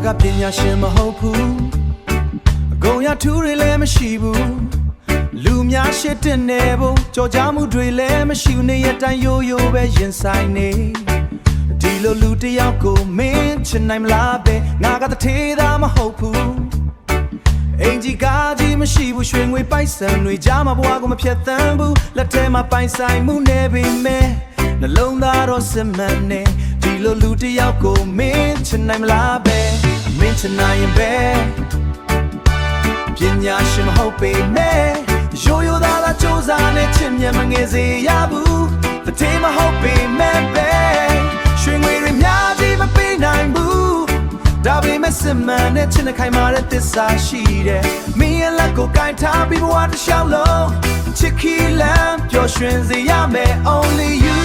ကပညာရှင်မဟုတ်ဘူးအကုန်ရထူးတွေလည်းမရှိဘူးလူများရှိတဲ့နေဖို့ကြော်ကြားမှုတွေလည်းမရှိဘူးနေရတိုင်းရိုးရိုးပဲရင်ဆိုင်နေဒီလိုလူတယောက်ကိုမင်းချင်နိုင်မလားပဲငါကတထေးသားမဟုတ်ဘူးအင်ကြီးကားကြီးမရှိဘူးရွှေငွေပိုက်ဆံတွေကြားမှာဘဝကိုမဖြတ်သန်းဘူးလက်ထဲမှာပိုင်ဆိုင်မှုနေပေမဲ့နှလုံးသားတော့စစ်မှန်နေဒီလိုလူတယောက်ကိုမင်းချင်နိုင်မလားပဲမင်းချင်နိုင်ရင်ပဲပညာရှင်မဟုတ်ပေမဲ့ရိုးရိုးသားသားစူးစမ်းနဲ့ချစ်မြတ်မငယ်စေရဘူးတတိမဟုတ်ပေမဲ့ပဲရွှေငွေတွေများကြီးမပေးနိုင်ဘူးဒါပေမဲ့စစ်မှန်နဲ့ချစ်နဲ့ခိုင်မာတဲ့သစ္စာရှိတယ်မင်းရဲ့လက်ကိုကိုင်ထားပြီးဘဝတစ်လျှောက်လုံးချစ်ခီလမ်းပျော်ရွှင်စေရမယ် only you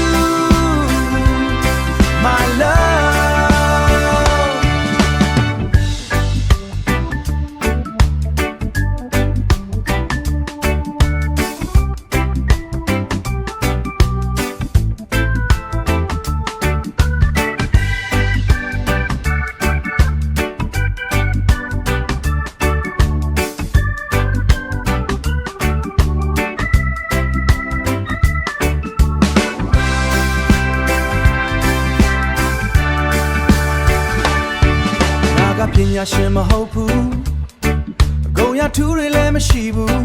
my loveပညာရှင်မဟုတ်ဘူးအကုန်ရထူးတွေလည်းမရှိဘူး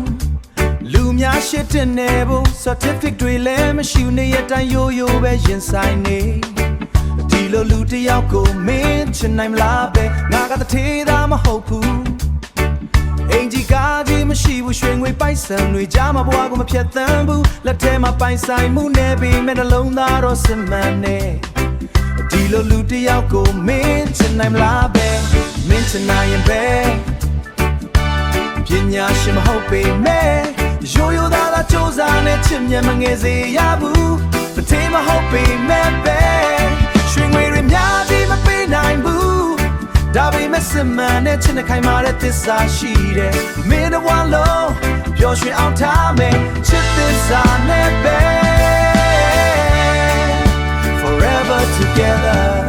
လူများရှိတဲ့နေဖို့ certificate တွေလည်းမရှိဘူးနေရတိုင်းရိုးရိုးပဲရင်ဆိုင်နေဒီလိုလူတယောက်ကိုမင်းချင်နိုင်မလားပဲငါကတထေးသားမဟုတ်ဘူးအင်ကြီးကားကြီးမရှိဘူးရွှေငွေပိုက်ဆံတွေကြားမှာဘဝကိုမဖြတ်သန်းဘူးလက်ထဲမှာပိုင်ဆိုင်မှုနေပေမဲ့နှလုံးသားတော့စစ်မှန်နေဒီလိုလူတယောက်ကိုမင်းချင်နိုင်မလားပဲမင်းချင်နိုင်ရင်ပဲပညာရှင်မဟုတ်ပေမဲ့ရိုးရိုးသားသားစူးစမ်းနဲ့ချစ်မြတ်မငယ်စေရဘူးတတိမဟုတ်ပေမဲ့ပဲရွှေငွေတွေများကြီးမပေးနိုင်ဘူးဒါပေမဲ့စစ်မှန်နဲ့ချစ်နဲ့ခိုင်မာတဲ့သစ္စာရှိတယ်မင်းတစ်ဝါလုံးပျော်ရွှင်အောင်ထားမယ်ချစ်သစ္စာနဲ့ပဲForever together